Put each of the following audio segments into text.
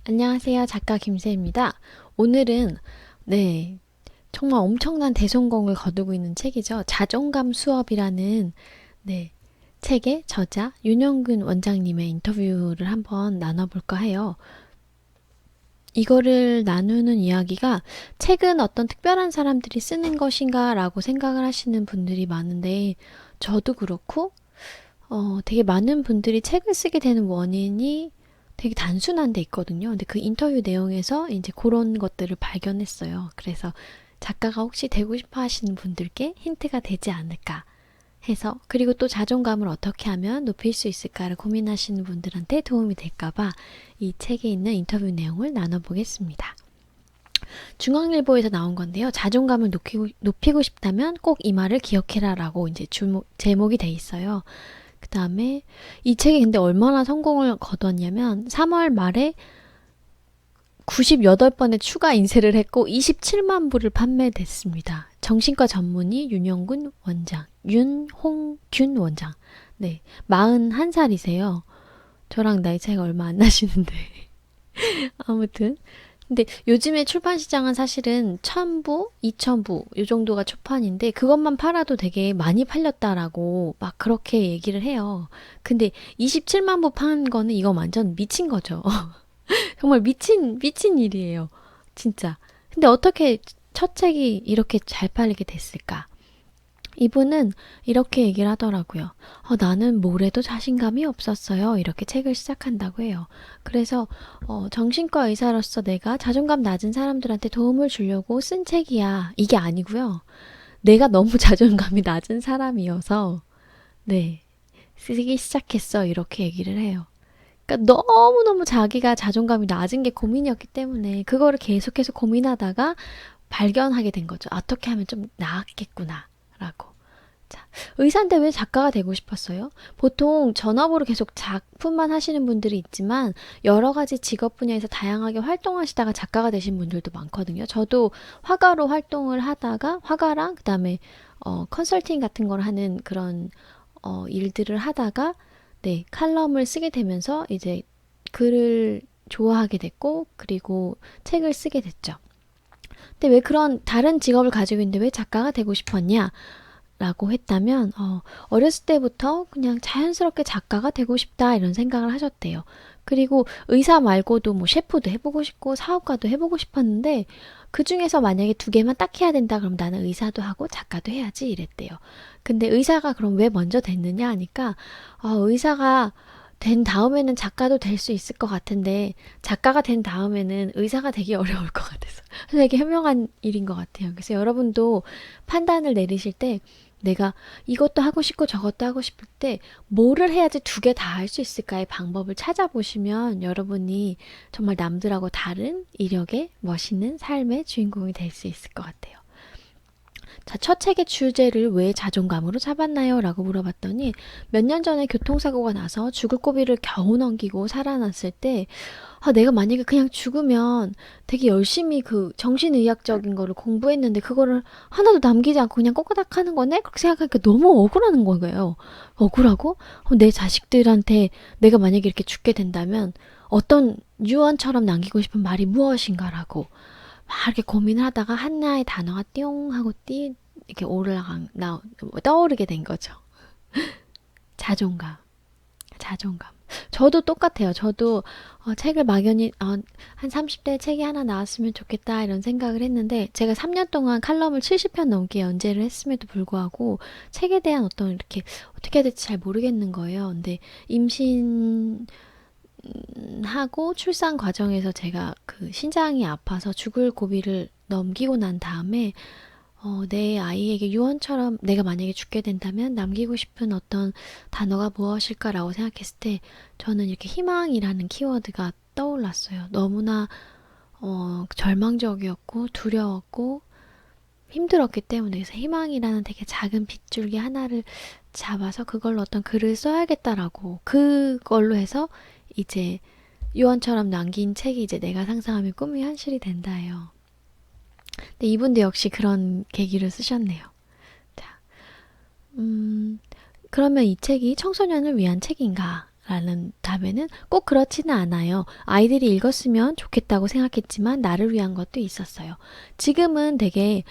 안녕하세요. 작가 김세입니다. 오늘은 정말 엄청난 대성공을 거두고 있는 책이죠. 자존감 수업이라는 책의 저자 윤영근 원장님의 인터뷰를 한번 나눠볼까 해요. 이거를 나누는 이야기가 책은 어떤 특별한 사람들이 쓰는 것인가 라고 생각을 하시는 분들이 많은데 저도 그렇고 되게 많은 분들이 책을 쓰게 되는 원인이 되게 단순한 데 있거든요. 근데 그 인터뷰 내용에서 이제 그런 것들을 발견했어요. 그래서 작가가 혹시 되고 싶어 하시는 분들께 힌트가 되지 않을까 해서, 그리고 또 자존감을 어떻게 하면 높일 수 있을까를 고민하시는 분들한테 도움이 될까봐 이 책에 있는 인터뷰 내용을 나눠보겠습니다. 중앙일보에서 나온 건데요. 자존감을 높이고 싶다면 꼭 이 말을 기억해라 라고 이제 제목이 돼 있어요. 그 다음에 이 책이 근데 얼마나 성공을 거뒀냐면 3월 말에 98번의 추가 인쇄를 했고 27만 부를 판매됐습니다. 정신과 전문의 윤홍균 원장. 네, 41살이세요. 저랑 나이 차이가 얼마 안 나시는데. 아무튼. 근데 요즘에 출판 시장은 사실은 1000부, 2000부 요 정도가 초판인데 그것만 팔아도 되게 많이 팔렸다라고 막 그렇게 얘기를 해요. 근데 27만 부 판 거는 이거 완전 미친 거죠. 정말 미친 일이에요. 진짜. 근데 어떻게 첫 책이 이렇게 잘 팔리게 됐을까? 이분은 이렇게 얘기를 하더라고요. 나는 뭘 해도 자신감이 없었어요. 이렇게 책을 시작한다고 해요. 그래서 정신과 의사로서 내가 자존감 낮은 사람들한테 도움을 주려고 쓴 책이야. 이게 아니고요. 내가 너무 자존감이 낮은 사람이어서 쓰기 시작했어. 이렇게 얘기를 해요. 그러니까 너무너무 자기가 자존감이 낮은 게 고민이었기 때문에 그거를 계속해서 고민하다가 발견하게 된 거죠. 어떻게 하면 좀 나았겠구나 라고. 자, 의사인데 왜 작가가 되고 싶었어요? 보통 전업으로 계속 작품만 하시는 분들이 있지만 여러 가지 직업 분야에서 다양하게 활동하시다가 작가가 되신 분들도 많거든요. 저도 화가로 활동을 하다가 화가랑 그다음에 컨설팅 같은 걸 하는 그런 일들을 하다가 칼럼을 쓰게 되면서 이제 글을 좋아하게 됐고 그리고 책을 쓰게 됐죠. 근데 왜 그런 다른 직업을 가지고 있는데 왜 작가가 되고 싶었냐? 라고 했다면 어렸을 때부터 그냥 자연스럽게 작가가 되고 싶다 이런 생각을 하셨대요. 그리고 의사 말고도 뭐 셰프도 해보고 싶고 사업가도 해보고 싶었는데 그 중에서 만약에 두 개만 딱 해야 된다 그럼 나는 의사도 하고 작가도 해야지 이랬대요. 근데 의사가 그럼 왜 먼저 됐느냐 하니까 의사가 된 다음에는 작가도 될 수 있을 것 같은데 작가가 된 다음에는 의사가 되기 어려울 것 같아서 되게 현명한 일인 것 같아요. 그래서 여러분도 판단을 내리실 때 내가 이것도 하고 싶고 저것도 하고 싶을 때 뭐를 해야지 두 개 다 할 수 있을까의 방법을 찾아보시면 여러분이 정말 남들하고 다른 이력의 멋있는 삶의 주인공이 될 수 있을 것 같아요. 자, 첫 책의 주제를 왜 자존감으로 잡았나요? 라고 물어봤더니 몇 년 전에 교통사고가 나서 죽을 고비를 겨우 넘기고 살아났을 때 내가 만약에 그냥 죽으면 되게 열심히 그 정신의학적인 거를 공부했는데 그거를 하나도 남기지 않고 그냥 꼬꼬닥 하는 거네? 그렇게 생각하니까 너무 억울한 거예요. 억울하고 내 자식들한테 내가 만약에 이렇게 죽게 된다면 어떤 유언처럼 남기고 싶은 말이 무엇인가라고 막 이렇게 고민을 하다가 하나의 단어가 띵 하고 이렇게 떠오르게 된 거죠. 자존감. 자존감. 저도 똑같아요. 저도 책을 막연히 한 30대에 책이 하나 나왔으면 좋겠다 이런 생각을 했는데 제가 3년 동안 칼럼을 70편 넘게 연재를 했음에도 불구하고 책에 대한 어떤 이렇게 어떻게 해야 될지 잘 모르겠는 거예요. 근데 임신하고 출산 과정에서 제가 그 신장이 아파서 죽을 고비를 넘기고 난 다음에 내 아이에게 유언처럼 내가 만약에 죽게 된다면 남기고 싶은 어떤 단어가 무엇일까라고 생각했을 때 저는 이렇게 희망이라는 키워드가 떠올랐어요. 너무나 절망적이었고 두려웠고 힘들었기 때문에 그래서 희망이라는 되게 작은 빗줄기 하나를 잡아서 그걸로 어떤 글을 써야겠다라고 그걸로 해서 이제 유언처럼 남긴 책이 이제 내가 상상하면 꿈이 현실이 된다예요. 근데 이분도 역시 그런 계기를 쓰셨네요. 자, 그러면 이 책이 청소년을 위한 책인가? 라는 답에는 꼭 그렇지는 않아요. 아이들이 읽었으면 좋겠다고 생각했지만 나를 위한 것도 있었어요. 지금은 되게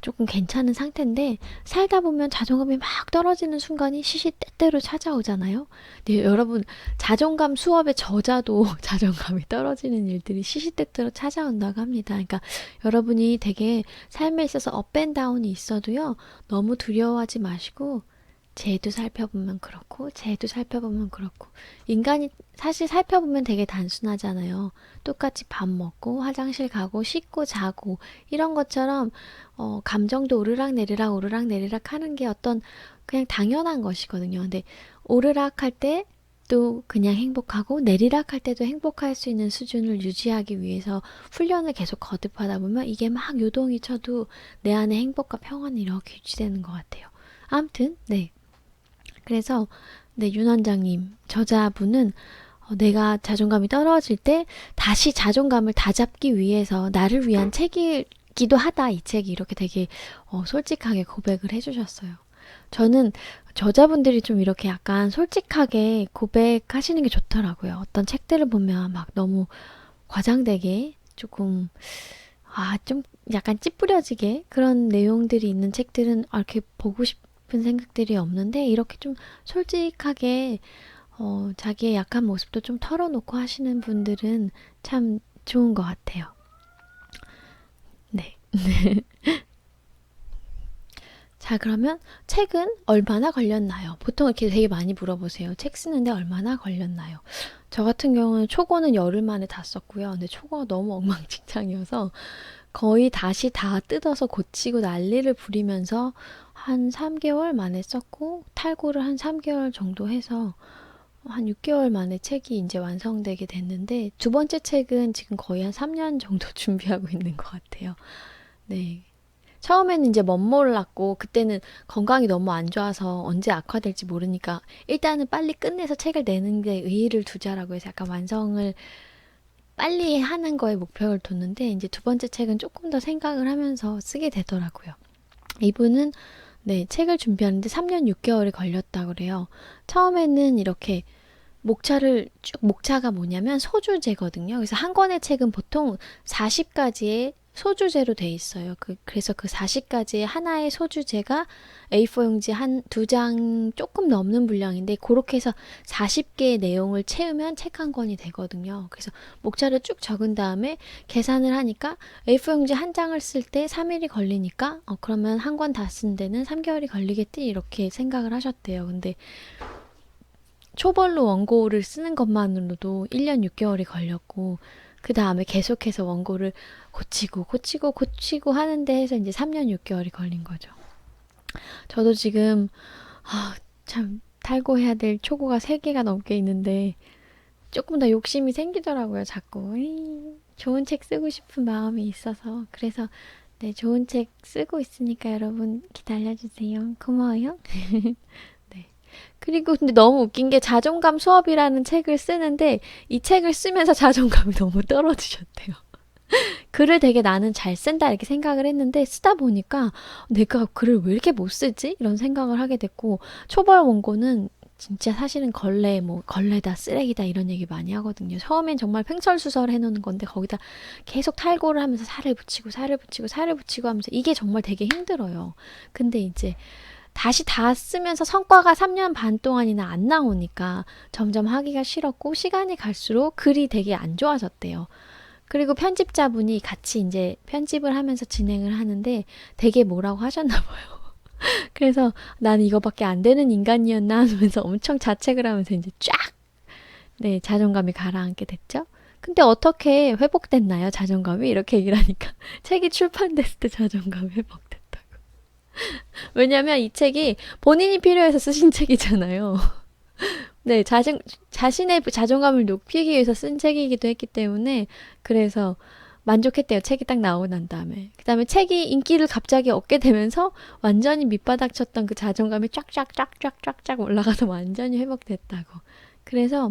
조금 괜찮은 상태인데 살다 보면 자존감이 막 떨어지는 순간이 시시때때로 찾아오잖아요. 근데 여러분 자존감 수업의 저자도 자존감이 떨어지는 일들이 시시때때로 찾아온다고 합니다. 그러니까 여러분이 되게 삶에 있어서 업앤다운이 있어도요. 너무 두려워하지 마시고 쟤도 살펴보면 그렇고 쟤도 살펴보면 그렇고 인간이 사실 살펴보면 되게 단순하잖아요. 똑같이 밥 먹고 화장실 가고 씻고 자고 이런 것처럼 감정도 오르락 내리락 하는 게 어떤 그냥 당연한 것이거든요. 근데 오르락 할 때 또 그냥 행복하고 내리락 할 때도 행복할 수 있는 수준을 유지하기 위해서 훈련을 계속 거듭하다 보면 이게 막 요동이 쳐도 내 안에 행복과 평안이 이렇게 유지되는 것 같아요. 아무튼 네. 그래서 네, 윤 원장님 저자분은 내가 자존감이 떨어질 때 다시 자존감을 다잡기 위해서 나를 위한 책이기도 하다. 이 책이 이렇게 되게 솔직하게 고백을 해주셨어요. 저는 저자분들이 좀 이렇게 약간 솔직하게 고백하시는 게 좋더라고요. 어떤 책들을 보면 막 너무 과장되게 조금 좀 약간 찌푸려지게 그런 내용들이 있는 책들은 이렇게 보고 싶은 생각들이 없는데 이렇게 좀 솔직하게 자기의 약한 모습도 좀 털어놓고 하시는 분들은 참 좋은 것 같아요. 네. 자, 그러면 책은 얼마나 걸렸나요? 보통 이렇게 되게 많이 물어보세요. 책 쓰는데 얼마나 걸렸나요? 저 같은 경우는 초고는 열흘 만에 다 썼고요. 근데 초고가 너무 엉망진창이어서 거의 다시 다 뜯어서 고치고 난리를 부리면서 한 3개월 만에 썼고 탈고를 한 3개월 정도 해서 한 6개월 만에 책이 이제 완성되게 됐는데 두 번째 책은 지금 거의 한 3년 정도 준비하고 있는 것 같아요. 네. 처음에는 이제 멋몰랐고 그때는 건강이 너무 안 좋아서 언제 악화될지 모르니까 일단은 빨리 끝내서 책을 내는 데 의의를 두자라고 해서 약간 완성을 빨리 하는 거에 목표를 뒀는데 이제 두 번째 책은 조금 더 생각을 하면서 쓰게 되더라고요. 이분은 네, 책을 준비하는데 3년 6개월이 걸렸다고 그래요. 처음에는 이렇게 목차가 뭐냐면 소주제거든요. 그래서 한 권의 책은 보통 40가지의 소주제로 돼 있어요. 그래서 그 40가지의 하나의 소주제가 A4 용지 한 두 장 조금 넘는 분량인데 그렇게 해서 40개의 내용을 채우면 책 한 권이 되거든요. 그래서 목차를 쭉 적은 다음에 계산을 하니까 A4 용지 한 장을 쓸 때 3일이 걸리니까 그러면 한 권 다 쓴 데는 3개월이 걸리겠지 이렇게 생각을 하셨대요. 근데 초벌로 원고를 쓰는 것만으로도 1년 6개월이 걸렸고 그 다음에 계속해서 원고를 고치고 하는데 해서 이제 3년 6개월이 걸린 거죠. 저도 지금 참 탈고해야 될 초고가 3개가 넘게 있는데 조금 더 욕심이 생기더라고요. 자꾸 좋은 책 쓰고 싶은 마음이 있어서 그래서 네, 좋은 책 쓰고 있으니까 여러분 기다려주세요. 고마워요. 네. 그리고 근데 너무 웃긴 게 자존감 수업이라는 책을 쓰는데 이 책을 쓰면서 자존감이 너무 떨어지셨대요. 글을 되게 나는 잘 쓴다 이렇게 생각을 했는데 쓰다 보니까 내가 글을 왜 이렇게 못 쓰지? 이런 생각을 하게 됐고 초벌 원고는 진짜 사실은 걸레다 쓰레기다 이런 얘기 많이 하거든요. 처음엔 정말 횡설수설 해놓는 건데 거기다 계속 탈고를 하면서 살을 붙이고 하면서 이게 정말 되게 힘들어요. 근데 이제 다시 다 쓰면서 성과가 3년 반 동안이나 안 나오니까 점점 하기가 싫었고 시간이 갈수록 글이 되게 안 좋아졌대요. 그리고 편집자분이 같이 이제 편집을 하면서 진행을 하는데 되게 뭐라고 하셨나 봐요. 그래서 나는 이거밖에 안 되는 인간이었나 하면서 엄청 자책을 하면서 이제 네, 자존감이 가라앉게 됐죠. 근데 어떻게 회복됐나요? 자존감이? 이렇게 얘기를 하니까 책이 출판됐을 때 자존감이 회복됐다고. 왜냐면 이 책이 본인이 필요해서 쓰신 책이잖아요. 네, 자신의 자존감을 높이기 위해서 쓴 책이기도 했기 때문에 그래서 만족했대요. 책이 딱 나오고 난 다음에. 그 다음에 책이 인기를 갑자기 얻게 되면서 완전히 밑바닥 쳤던 그 자존감이 쫙쫙 올라가서 완전히 회복됐다고. 그래서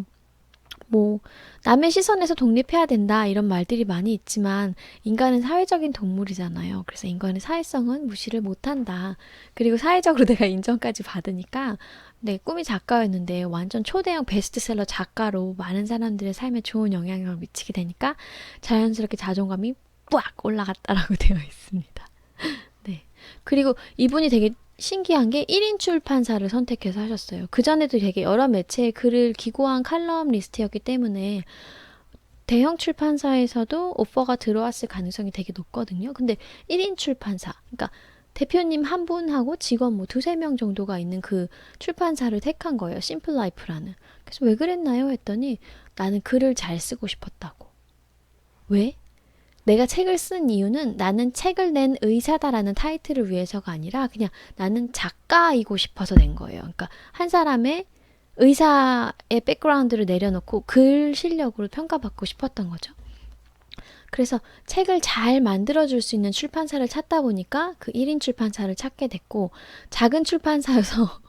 남의 시선에서 독립해야 된다 이런 말들이 많이 있지만 인간은 사회적인 동물이잖아요. 그래서 인간의 사회성은 무시를 못한다. 그리고 사회적으로 내가 인정까지 받으니까 네, 꿈이 작가였는데 완전 초대형 베스트셀러 작가로 많은 사람들의 삶에 좋은 영향력을 미치게 되니까 자연스럽게 자존감이 빡 올라갔다라고 되어 있습니다. 네. 그리고 이분이 되게 신기한 게 1인 출판사를 선택해서 하셨어요. 그전에도 되게 여러 매체에 글을 기고한 칼럼니스트였기 때문에 대형 출판사에서도 오퍼가 들어왔을 가능성이 되게 높거든요. 근데 1인 출판사, 그러니까 대표님 한 분하고 직원 뭐 두세 명 정도가 있는 그 출판사를 택한 거예요. 심플라이프라는. 그래서 왜 그랬나요? 했더니 나는 글을 잘 쓰고 싶었다고. 왜? 내가 책을 쓴 이유는 나는 책을 낸 의사다라는 타이틀을 위해서가 아니라 그냥 나는 작가이고 싶어서 낸 거예요. 그러니까 한 사람의 의사의 백그라운드를 내려놓고 글 실력으로 평가받고 싶었던 거죠. 그래서 책을 잘 만들어줄 수 있는 출판사를 찾다 보니까 그 1인 출판사를 찾게 됐고, 작은 출판사여서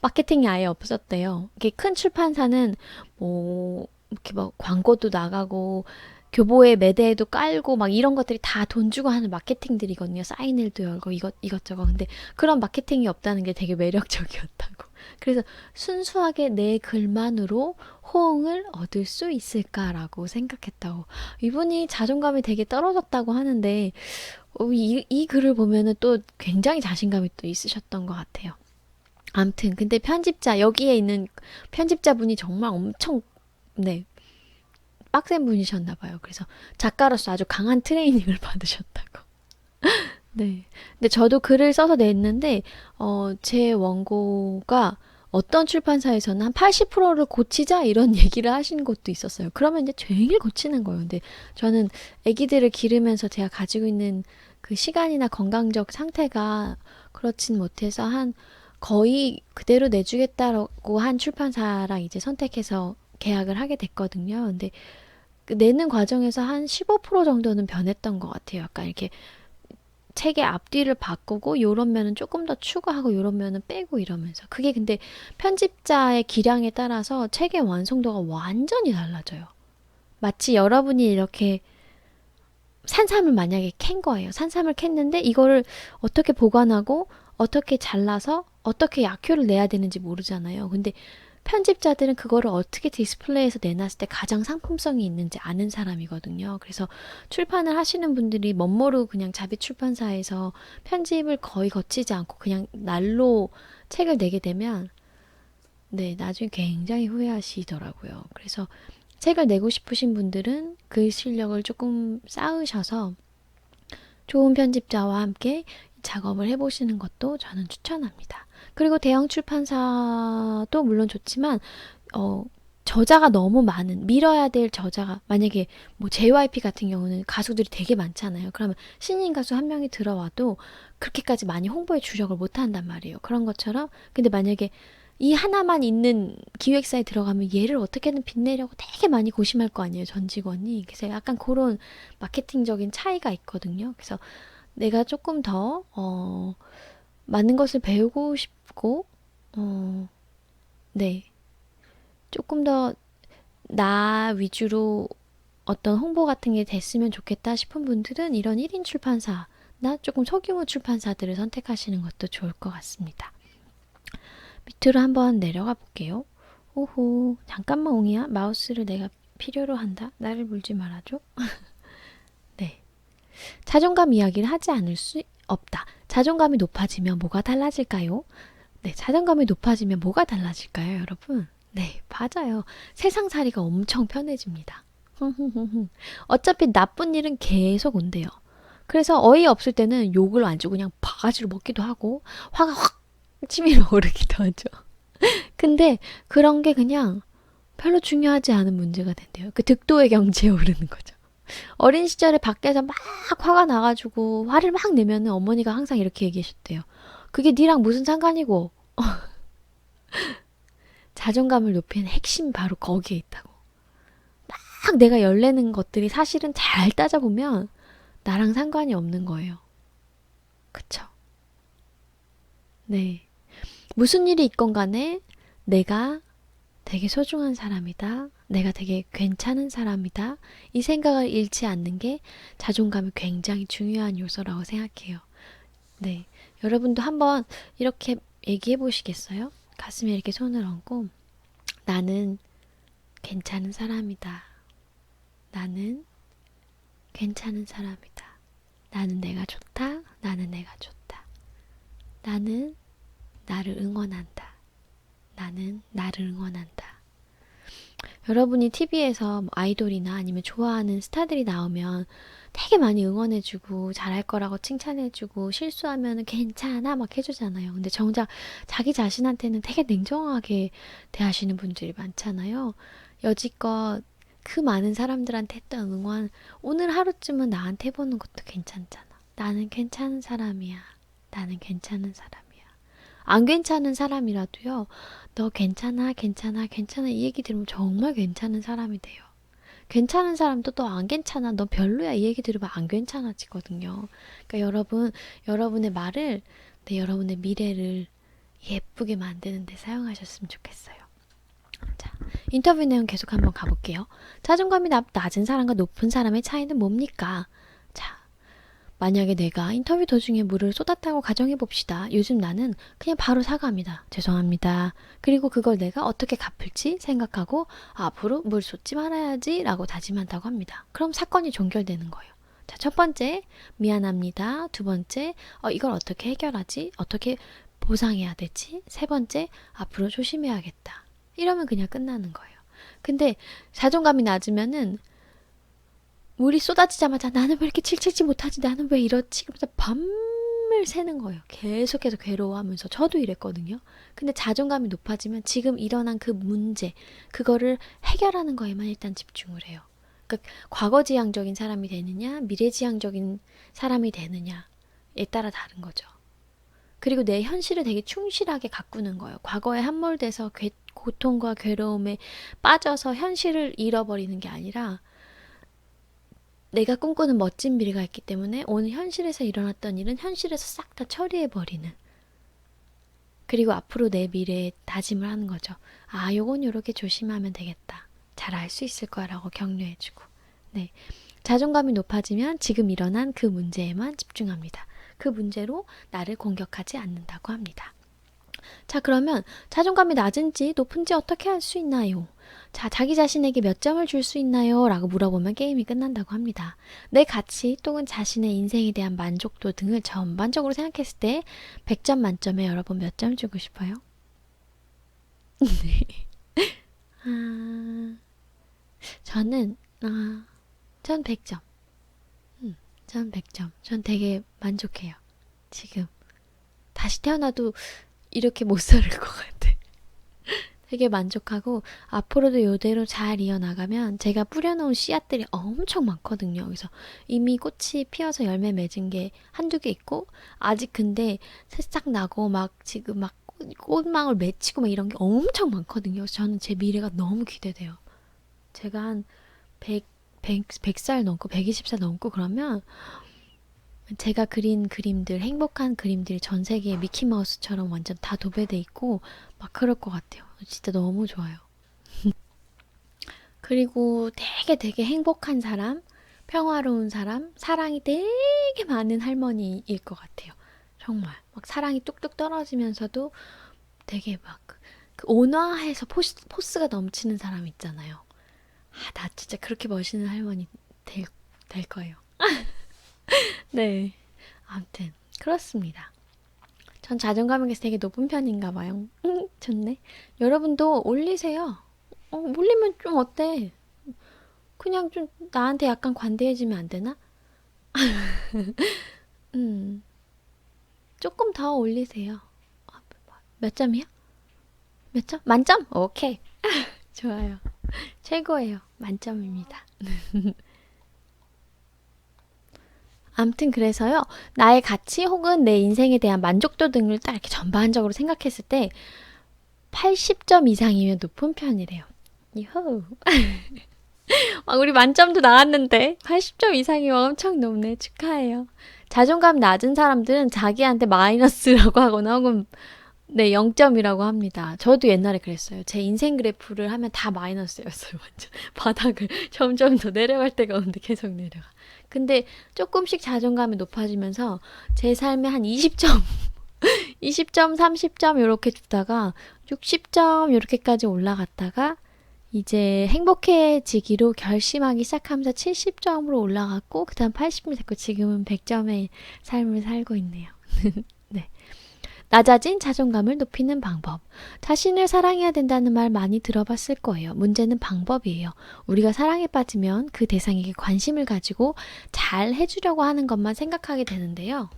마케팅이 아예 없었대요. 이게 큰 출판사는 뭐 이렇게 막 광고도 나가고 교보에 매대에도 깔고 막 이런 것들이 다 돈 주고 하는 마케팅들이거든요. 사인회도 열고 이것저것. 근데 그런 마케팅이 없다는 게 되게 매력적이었다고. 그래서 순수하게 내 글만으로 호응을 얻을 수 있을까라고 생각했다고. 이분이 자존감이 되게 떨어졌다고 하는데 이 글을 보면은 또 굉장히 자신감이 또 있으셨던 것 같아요. 암튼 근데 편집자 여기에 있는 편집자분이 정말 엄청 네 빡센 분이셨나 봐요. 그래서 작가로서 아주 강한 트레이닝을 받으셨다고. 네. 근데 저도 글을 써서 냈는데 제 원고가 어떤 출판사에서는 한 80%를 고치자 이런 얘기를 하신 곳도 있었어요. 그러면 이제 종일 고치는 거예요. 근데 저는 아기들을 기르면서 제가 가지고 있는 그 시간이나 건강적 상태가 그렇진 못해서 한 거의 그대로 내주겠다고 한 출판사랑 이제 선택해서 계약을 하게 됐거든요. 근데 그 내는 과정에서 한 15% 정도는 변했던 것 같아요. 약간 이렇게 책의 앞뒤를 바꾸고 요런 면은 조금 더 추가하고 요런 면은 빼고 이러면서 그게 근데 편집자의 기량에 따라서 책의 완성도가 완전히 달라져요. 마치 여러분이 이렇게 산삼을 만약에 캔 거예요. 산삼을 캤는데 이거를 어떻게 보관하고 어떻게 잘라서 어떻게 약효를 내야 되는지 모르잖아요. 근데 편집자들은 그거를 어떻게 디스플레이에서 내놨을 때 가장 상품성이 있는지 아는 사람이거든요. 그래서 출판을 하시는 분들이 멋모르고 그냥 자비 출판사에서 편집을 거의 거치지 않고 그냥 날로 책을 내게 되면 네, 나중에 굉장히 후회하시더라고요. 그래서 책을 내고 싶으신 분들은 글 실력을 조금 쌓으셔서 좋은 편집자와 함께 작업을 해보시는 것도 저는 추천합니다. 그리고 대형 출판사도 물론 좋지만, 저자가 너무 많은, 밀어야 될 저자가, 만약에 뭐 JYP 같은 경우는 가수들이 되게 많잖아요. 그러면 신인 가수 한 명이 들어와도 그렇게까지 많이 홍보에 주력을 못 한단 말이에요. 그런 것처럼, 근데 만약에 이 하나만 있는 기획사에 들어가면 얘를 어떻게든 빛내려고 되게 많이 고심할 거 아니에요, 전 직원이. 그래서 약간 그런 마케팅적인 차이가 있거든요. 그래서 내가 조금 더, 많은 것을 배우고 싶고, 네. 조금 더 나 위주로 어떤 홍보 같은 게 됐으면 좋겠다 싶은 분들은 이런 1인 출판사나 조금 소규모 출판사들을 선택하시는 것도 좋을 것 같습니다. 밑으로 한번 내려가 볼게요. 오호, 잠깐만 옹이야. 마우스를 내가 필요로 한다. 나를 물지 말아줘. 네. 자존감 이야기를 하지 않을 수 없다. 자존감이 높아지면 뭐가 달라질까요? 네, 자존감이 높아지면 뭐가 달라질까요, 여러분? 네, 맞아요. 세상살이가 엄청 편해집니다. 어차피 나쁜 일은 계속 온대요. 그래서 어이없을 때는 욕을 안 주고 그냥 바가지로 먹기도 하고 화가 확 치밀어 오르기도 하죠. 근데 그런 게 그냥 별로 중요하지 않은 문제가 된대요. 그 득도의 경지에 오르는 거죠. 어린 시절에 밖에서 막 화가 나가지고 화를 막 내면은 어머니가 항상 이렇게 얘기하셨대요. 그게 니랑 무슨 상관이고. 자존감을 높이는 핵심 바로 거기에 있다고. 막 내가 열내는 것들이 사실은 잘 따져보면 나랑 상관이 없는 거예요. 그쵸? 네. 무슨 일이 있건 간에 내가 되게 소중한 사람이다. 내가 되게 괜찮은 사람이다. 이 생각을 잃지 않는 게 자존감이 굉장히 중요한 요소라고 생각해요. 네. 여러분도 한번 이렇게 얘기해 보시겠어요? 가슴에 이렇게 손을 얹고 나는 괜찮은 사람이다. 나는 괜찮은 사람이다. 나는 내가 좋다. 나는 내가 좋다. 나는 나를 응원한다. 나는 나를 응원한다. 여러분이 TV에서 아이돌이나 아니면 좋아하는 스타들이 나오면 되게 많이 응원해주고 잘할 거라고 칭찬해주고 실수하면 괜찮아 막 해주잖아요. 근데 정작 자기 자신한테는 되게 냉정하게 대하시는 분들이 많잖아요. 여지껏 그 많은 사람들한테 했던 응원 오늘 하루쯤은 나한테 해보는 것도 괜찮잖아. 나는 괜찮은 사람이야. 나는 괜찮은 사람이야. 안 괜찮은 사람이라도요. 너 괜찮아, 괜찮아, 괜찮아 이 얘기 들으면 정말 괜찮은 사람이 돼요. 괜찮은 사람도 너 안 괜찮아, 너 별로야 이 얘기 들으면 안 괜찮아지거든요. 그러니까 여러분, 여러분의 말을 여러분의 미래를 예쁘게 만드는 데 사용하셨으면 좋겠어요. 자, 인터뷰 내용 계속 한번 가볼게요. 자존감이 낮은 사람과 높은 사람의 차이는 뭡니까? 자, 만약에 내가 인터뷰 도중에 물을 쏟았다고 가정해봅시다. 요즘 나는 그냥 바로 사과합니다. 죄송합니다. 그리고 그걸 내가 어떻게 갚을지 생각하고 앞으로 물 쏟지 말아야지 라고 다짐한다고 합니다. 그럼 사건이 종결되는 거예요. 자, 첫 번째, 미안합니다. 두 번째, 이걸 어떻게 해결하지? 어떻게 보상해야 되지? 세 번째, 앞으로 조심해야겠다. 이러면 그냥 끝나는 거예요. 근데 자존감이 낮으면은 물이 쏟아지자마자 나는 왜 이렇게 칠칠지 못하지? 나는 왜 이렇지? 그러면서 밤을 새는 거예요. 계속해서 괴로워하면서. 저도 이랬거든요. 근데 자존감이 높아지면 지금 일어난 그 문제, 그거를 해결하는 거에만 일단 집중을 해요. 그러니까 과거지향적인 사람이 되느냐, 미래지향적인 사람이 되느냐에 따라 다른 거죠. 그리고 내 현실을 되게 충실하게 가꾸는 거예요. 과거에 함몰돼서 고통과 괴로움에 빠져서 현실을 잃어버리는 게 아니라 내가 꿈꾸는 멋진 미래가 있기 때문에 오늘 현실에서 일어났던 일은 현실에서 싹 다 처리해버리는. 그리고 앞으로 내 미래에 다짐을 하는 거죠. 아, 요건 요렇게 조심하면 되겠다. 잘 알 수 있을 거라고 격려해주고. 네. 자존감이 높아지면 지금 일어난 그 문제에만 집중합니다. 그 문제로 나를 공격하지 않는다고 합니다. 자, 그러면 자존감이 낮은지 높은지 어떻게 할 수 있나요? 자, 자기 자신에게 몇 점을 줄 수 있나요? 라고 물어보면 게임이 끝난다고 합니다. 내 가치 또는 자신의 인생에 대한 만족도 등을 전반적으로 생각했을 때 100점 만점에 여러분 몇 점 주고 싶어요? 네. 저는 전 100점. 전 100점. 전 되게 만족해요. 지금 다시 태어나도 이렇게 못 살을 것 같아. 되게 만족하고 앞으로도 이대로 잘 이어나가면 제가 뿌려놓은 씨앗들이 엄청 많거든요. 그래서 이미 꽃이 피어서 열매 맺은 게 한두 개 있고 아직 근데 새싹 나고 막 지금 막 꽃망울 맺히고 막 이런 게 엄청 많거든요. 그래서 저는 제 미래가 너무 기대돼요. 제가 한 100살 넘고 120살 넘고 그러면 제가 그린 그림들, 행복한 그림들이 전 세계에 미키마우스처럼 완전 다 도배돼 있고 막 그럴 것 같아요. 진짜 너무 좋아요. 그리고 되게 행복한 사람, 평화로운 사람, 사랑이 되게 많은 할머니일 것 같아요. 정말 막 사랑이 뚝뚝 떨어지면서도 되게 막 그 온화해서 포스가 넘치는 사람 있잖아요. 나 진짜 그렇게 멋있는 할머니 될 거예요. 네. 아무튼 그렇습니다. 전 자존감이 되게 높은 편인가 봐요. 좋네. 여러분도 올리세요. 올리면 좀 어때? 그냥 좀 나한테 약간 관대해지면 안 되나? 조금 더 올리세요. 몇 점이야? 몇 점? 만점? 오케이. 좋아요. 최고예요. 만점입니다. 암튼 그래서요. 나의 가치 혹은 내 인생에 대한 만족도 등을 딱 이렇게 전반적으로 생각했을 때 80점 이상이면 높은 편이래요. 이호. 우리 만점도 나왔는데 80점 이상이면 엄청 높네. 축하해요. 자존감 낮은 사람들은 자기한테 마이너스라고 하거나 혹은 0점이라고 합니다. 저도 옛날에 그랬어요. 제 인생 그래프를 하면 다 마이너스였어요. 완전 바닥을 점점 더 내려갈 데가 없는데 계속 내려가. 근데 조금씩 자존감이 높아지면서 제 삶에 한 20점 20점, 30점 이렇게 주다가 60점 이렇게까지 올라갔다가 이제 행복해지기로 결심하기 시작하면서 70점으로 올라갔고 그 다음 80점이 됐고 지금은 100점의 삶을 살고 있네요. 네. 낮아진 자존감을 높이는 방법. 자신을 사랑해야 된다는 말 많이 들어봤을 거예요. 문제는 방법이에요. 우리가 사랑에 빠지면 그 대상에게 관심을 가지고 잘 해주려고 하는 것만 생각하게 되는데요.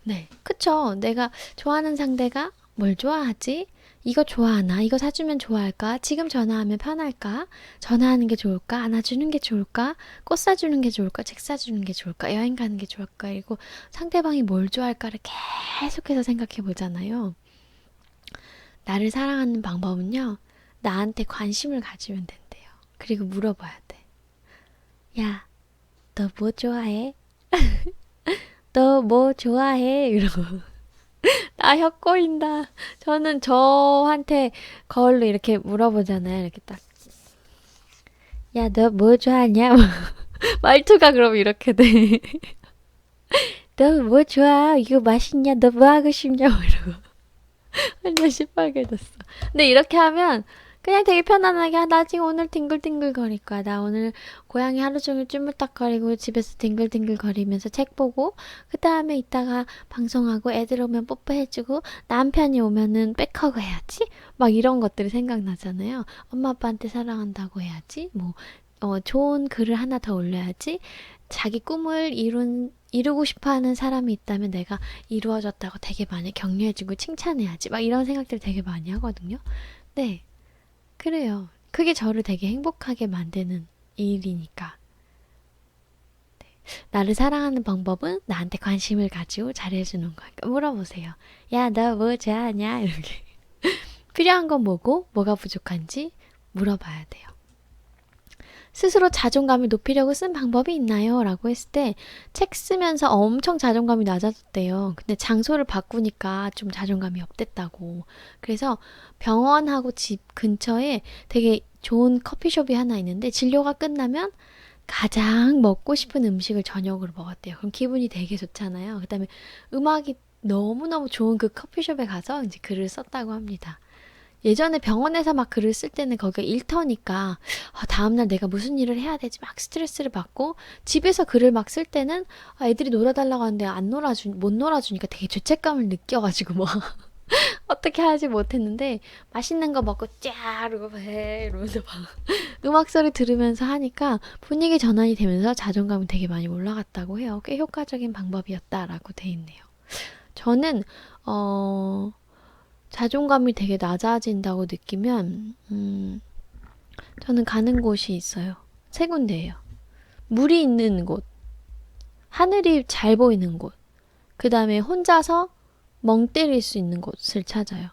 네, 그쵸. 내가 좋아하는 상대가 뭘 좋아하지? 이거 좋아하나? 이거 사주면 좋아할까? 지금 전화하면 편할까? 전화하는 게 좋을까? 안아주는 게 좋을까? 꽃 사주는 게 좋을까? 책 사주는 게 좋을까? 여행 가는 게 좋을까? 이거 상대방이 뭘 좋아할까를 계속해서 생각해 보잖아요. 나를 사랑하는 방법은요, 나한테 관심을 가지면 된대요. 그리고 물어봐야 돼. 야, 너 뭐 좋아해? 너 뭐 좋아해? 이러고. 아, 혀 꼬인다. 저는 저한테 거울로 이렇게 물어보잖아요. 이렇게 딱. 야, 너 뭐 좋아하냐? 말투가 그럼 이렇게 돼. 너 뭐 좋아? 이거 맛있냐? 너 뭐 하고 싶냐? 이러고. 완전 시뻘개졌어. 근데 이렇게 하면 그냥 되게 편안하게 나 지금 오늘 뒹굴뒹굴 거릴 거야. 나 오늘 고양이 하루 종일 쭈물딱거리고 집에서 뒹굴뒹굴 거리면서 책 보고 그 다음에 이따가 방송하고 애들 오면 뽀뽀해주고 남편이 오면은 백허그 해야지. 막 이런 것들이 생각나잖아요. 엄마 아빠한테 사랑한다고 해야지. 뭐 좋은 글을 하나 더 올려야지. 자기 꿈을 이루고 싶어 하는 사람이 있다면 내가 이루어졌다고 되게 많이 격려해주고 칭찬해야지. 막 이런 생각들 되게 많이 하거든요. 네, 그래요. 그게 저를 되게 행복하게 만드는 일이니까. 나를 사랑하는 방법은 나한테 관심을 가지고 잘해주는 거야. 그러니까 물어보세요. 야, 너 뭐 좋아하냐? 이렇게. 필요한 건 뭐고, 뭐가 부족한지 물어봐야 돼요. 스스로 자존감을 높이려고 쓴 방법이 있나요? 라고 했을 때 책 쓰면서 엄청 자존감이 낮아졌대요. 근데 장소를 바꾸니까 좀 자존감이 업됐다고. 그래서 병원하고 집 근처에 되게 좋은 커피숍이 하나 있는데 진료가 끝나면 가장 먹고 싶은 음식을 저녁으로 먹었대요. 그럼 기분이 되게 좋잖아요. 그다음에 음악이 너무너무 좋은 그 커피숍에 가서 이제 글을 썼다고 합니다. 예전에 병원에서 막 글을 쓸 때는 거기가 일터니까 다음날 내가 무슨 일을 해야 되지 막 스트레스를 받고 집에서 글을 막 쓸 때는 애들이 놀아달라고 하는데 못 놀아주니까 되게 죄책감을 느껴가지고 뭐 어떻게 하지 못했는데 맛있는 거 먹고 이러고 이러면서 막 음악 소리 들으면서 하니까 분위기 전환이 되면서 자존감이 되게 많이 올라갔다고 해요. 꽤 효과적인 방법이었다라고 돼 있네요. 저는 자존감이 되게 낮아진다고 느끼면, 저는 가는 곳이 있어요. 세 군데예요. 물이 있는 곳, 하늘이 잘 보이는 곳, 그 다음에 혼자서 멍 때릴 수 있는 곳을 찾아요.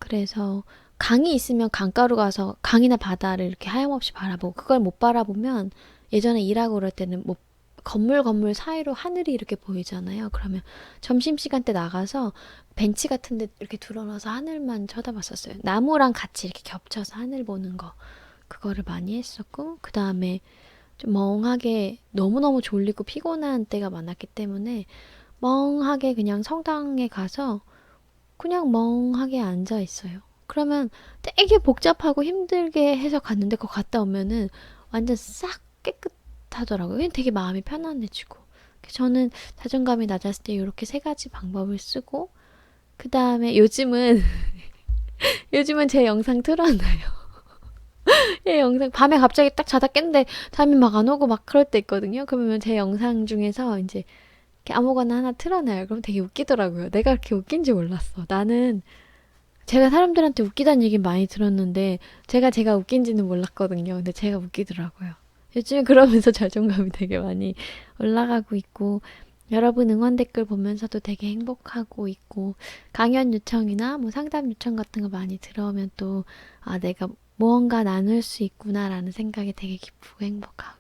그래서 강이 있으면 강가로 가서 강이나 바다를 이렇게 하염없이 바라보고, 그걸 못 바라보면 예전에 일하고 그럴 때는 뭐 건물 사이로 하늘이 이렇게 보이잖아요. 그러면 점심시간 때 나가서 벤치 같은 데 이렇게 둘러놔서 하늘만 쳐다봤었어요. 나무랑 같이 이렇게 겹쳐서 하늘 보는 거. 그거를 많이 했었고, 그 다음에 좀 멍하게 너무너무 졸리고 피곤한 때가 많았기 때문에 멍하게 그냥 성당에 가서 그냥 멍하게 앉아 있어요. 그러면 되게 복잡하고 힘들게 해서 갔는데 그거 갔다 오면은 완전 싹 깨끗하더라고요. 그냥 되게 마음이 편안해지고. 저는 자존감이 낮았을 때 이렇게 세 가지 방법을 쓰고 그 다음에 요즘은 제 영상 틀어놔요. 예, 영상 밤에 갑자기 딱 자다 깼는데 잠이 막 안 오고 막 그럴 때 있거든요. 그러면 제 영상 중에서 이제 이렇게 아무거나 하나 틀어놔요. 그럼 되게 웃기더라고요. 내가 그렇게 웃긴지 몰랐어. 나는 제가 사람들한테 웃기다는 얘기 많이 들었는데 제가 웃긴지는 몰랐거든요. 근데 제가 웃기더라고요. 요즘에 그러면서 자존감이 되게 많이 올라가고 있고 여러분 응원 댓글 보면서도 되게 행복하고 있고 강연 요청이나 뭐 상담 요청 같은 거 많이 들어오면 또 내가 무언가 나눌 수 있구나라는 생각이 되게 기쁘고 행복하고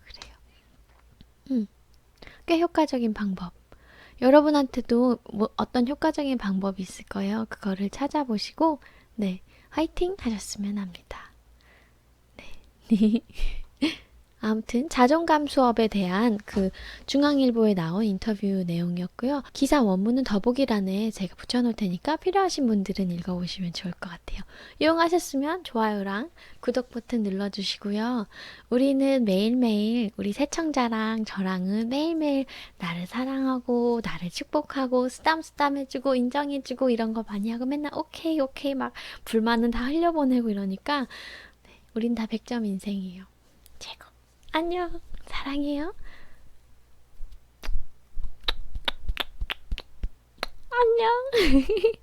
그래요. 꽤 효과적인 방법. 여러분한테도 뭐 어떤 효과적인 방법이 있을 거예요. 그거를 찾아보시고 네, 화이팅 하셨으면 합니다. 네. 아무튼 자존감 수업에 대한 그 중앙일보에 나온 인터뷰 내용이었고요. 기사 원문은 더보기란에 제가 붙여놓을 테니까 필요하신 분들은 읽어보시면 좋을 것 같아요. 이용하셨으면 좋아요랑 구독 버튼 눌러주시고요. 우리는 매일매일 우리 새청자랑 저랑은 매일매일 나를 사랑하고 나를 축복하고 쓰담쓰담 해주고 인정해주고 이런 거 많이 하고 맨날 오케이 오케이 막 불만은 다 흘려보내고 이러니까 우린 다 100점 인생이에요. 최고. 안녕. 사랑해요. 안녕.